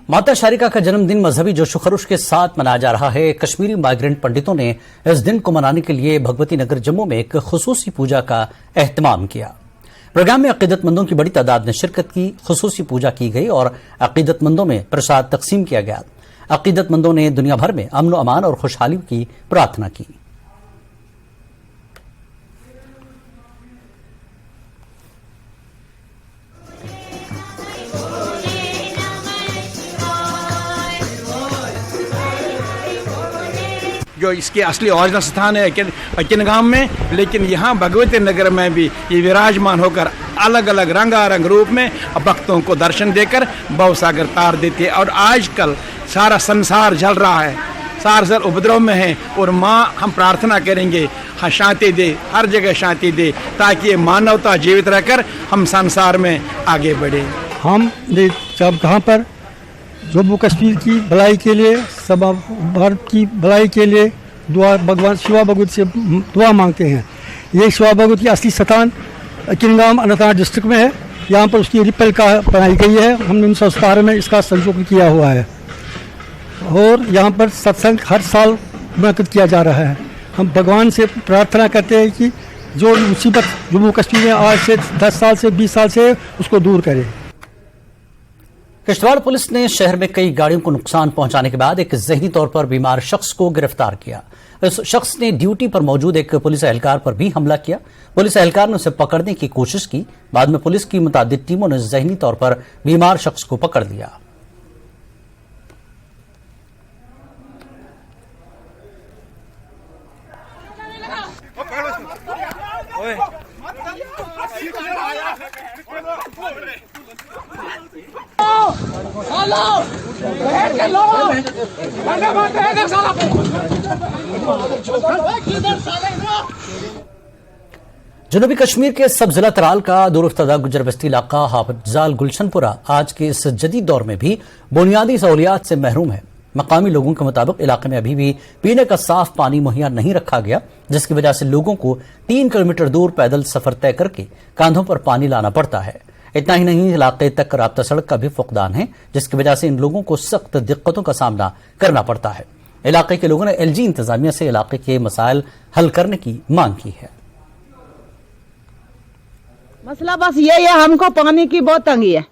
माता शारिका का जन्मदिन मजहबी जोशो खरोश के साथ मनाया जा रहा है। कश्मीरी माइग्रेंट पंडितों ने इस दिन को मनाने के लिए भगवती नगर जम्मू में एक खुसूसी पूजा का एहतमाम किया। प्रोग्राम में अकीदतमंदों की बड़ी तादाद ने शिरकत की। खुसूसी पूजा की गई और अकीदतमंदों में प्रसाद तकसीम किया गया। अकीदतमंदों ने दुनिया भर में अमन अमान और खुशहाली की प्रार्थना की। जो इसके असली ओरिजिनल स्थान है अकिनगाम में, लेकिन यहाँ भगवती नगर में भी ये विराजमान होकर अलग अलग रंगारंग रूप में भक्तों को दर्शन देकर भवसागर तार देती है। और आजकल सारा संसार जल रहा है, सारा उपद्रव में है, और माँ हम प्रार्थना करेंगे हाँ शांति दे, हर जगह शांति दे, ताकि ये मानवता जीवित रहकर हम संसार में आगे बढ़े। हम सब कहाँ पर जम्मू कश्मीर की भलाई के लिए, सब भारत की भलाई के लिए दुआ भगवान शिवा भगवत से दुआ मांगते हैं। ये शिवा भगवत की असली स्थान किनगाम अनंतनाग डिस्ट्रिक्ट में है। यहाँ पर उसकी रिपल का बनाई गई है। हमने 1917 में इसका संशोधन किया हुआ है और यहाँ पर सत्संग हर साल मुनक़िद किया जा रहा है। हम भगवान से प्रार्थना करते हैं कि जो मुसीबत जम्मू कश्मीर में आज से 10 साल से 20 साल से उसको दूर करे। किश्तवाड़ पुलिस ने शहर में कई गाड़ियों को नुकसान पहुंचाने के बाद एक ज़हनी तौर पर बीमार शख्स को गिरफ्तार किया। इस शख्स ने ड्यूटी पर मौजूद एक पुलिस एहलकार पर भी हमला किया। पुलिस एहलकार ने उसे पकड़ने की कोशिश की। बाद में पुलिस की मुतादिद टीमों ने ज़हनी तौर पर बीमार शख्स को पकड़ लिया। जनूबी कश्मीर के सब जिला तराल का दूरफ्तादा गुजर बस्ती इलाका हाफजाल गुलशनपुरा आज के इस जदीद दौर में भी बुनियादी सहूलियात से महरूम है। मकामी लोगों के मुताबिक इलाके में अभी भी पीने का साफ पानी मुहैया नहीं रखा गया, जिसकी वजह से लोगों को 3 किलोमीटर दूर पैदल सफर तय करके कांधों पर पानी लाना पड़ता है। इतना ही नहीं, इलाके तक राब्ता सड़क का भी फुकदान है, जिसकी वजह से इन लोगों को सख्त दिक्कतों का सामना करना पड़ता है। इलाके के लोगों ने एलजी इंतजामिया से इलाके के मसाइल हल करने की मांग की है। मसला बस ये है, हमको पानी की बहुत तंगी है।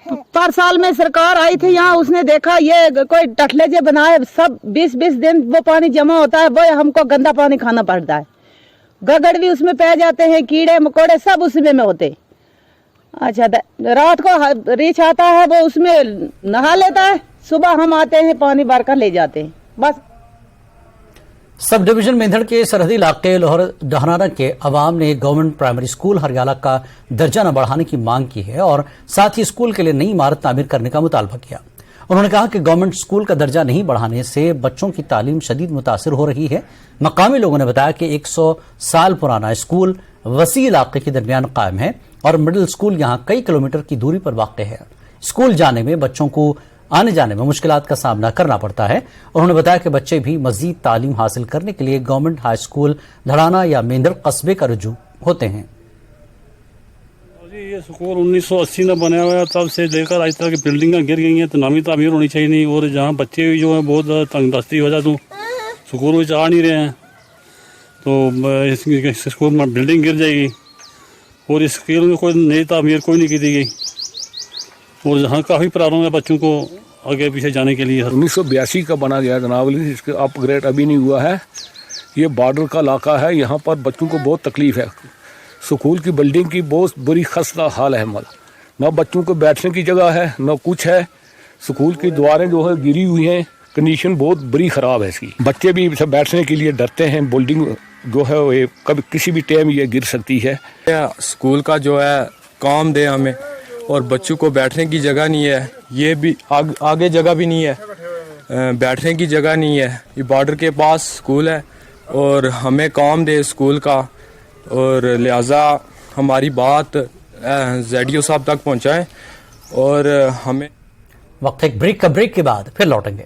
पर साल में सरकार आई थी यहाँ, उसने देखा ये कोई टटलेजे बनाए, सब 20-20 दिन वो पानी जमा होता है, वो हमको गंदा पानी खाना पड़ता है। गगड़ भी उसमें पै जाते हैं, कीड़े मकोड़े सब उसमें में होते। अच्छा, रात को रीछ आता है, वो उसमें नहा लेता है, सुबह हम आते हैं पानी भर कर ले जाते हैं। बस सब डिवीजन मेंढड़ के सरहदी इलाके लाहौर डहराना के अवाम ने गवर्नमेंट प्राइमरी स्कूल हरियाला का दर्जा न बढ़ाने की मांग की है और साथ ही स्कूल के लिए नई इमारत तामीर करने का मुतालबा किया। उन्होंने कहा कि गवर्नमेंट स्कूल का दर्जा नहीं बढ़ाने से बच्चों की तालीम शदीद मुतासिर हो रही है। मकामी लोगों ने बताया कि 100 साल पुराना स्कूल वसी इलाके के दरमियान कायम है और मिडिल स्कूल यहाँ कई किलोमीटर की दूरी पर वाक़ है। स्कूल जाने में बच्चों को आने जाने में मुश्किलात का सामना करना पड़ता है। उन्होंने बताया कि बच्चे भी मजीद तालीम हासिल करने के लिए गवर्नमेंट हाई स्कूल धड़ाना या मेंढड़ कस्बे का रुजू होते हैं। ये स्कूल 1980 में बनाया हुआ है, तब से लेकर आज तक बिल्डिंगें गिर गई हैं, तो नामी तामीर होनी चाहिए नहीं। और जहाँ बच्चे जो हैं बहुत तंगदस्ती की वजह से स्कूल में आ नहीं रहे हैं, तो इस स्कूल में बिल्डिंग गिर जाएगी और इस स्कूल में कोई नई तामीर कोई नहीं की दी गई और जहाँ काफ़ी प्रॉब्लम है बच्चों को आगे पीछे जाने के लिए। 1982 का बना गया जनाब, इसका अपग्रेड अभी नहीं हुआ है। ये बॉर्डर का इलाका है, यहाँ पर बच्चों को बहुत तकलीफ है। स्कूल की बिल्डिंग की बहुत बुरी खस्ता हाल है, ना बच्चों को बैठने की जगह है ना कुछ है। स्कूल की दीवारें जो है गिरी हुई हैं, कंडीशन बहुत बुरी ख़राब है इसकी। बच्चे भी बैठने के लिए डरते हैं, बिल्डिंग जो है वो कभी किसी भी टाइम ये गिर सकती है। स्कूल का जो है काम दे हमें, और बच्चों को बैठने की जगह नहीं है, ये भी आगे जगह भी नहीं है, बैठने की जगह नहीं है। ये बॉर्डर के पास स्कूल है और हमें काम दे स्कूल का, और लिहाजा हमारी बात ZDO साहब तक पहुंचाएं। और हमें वक्त एक ब्रेक के बाद फिर लौटेंगे।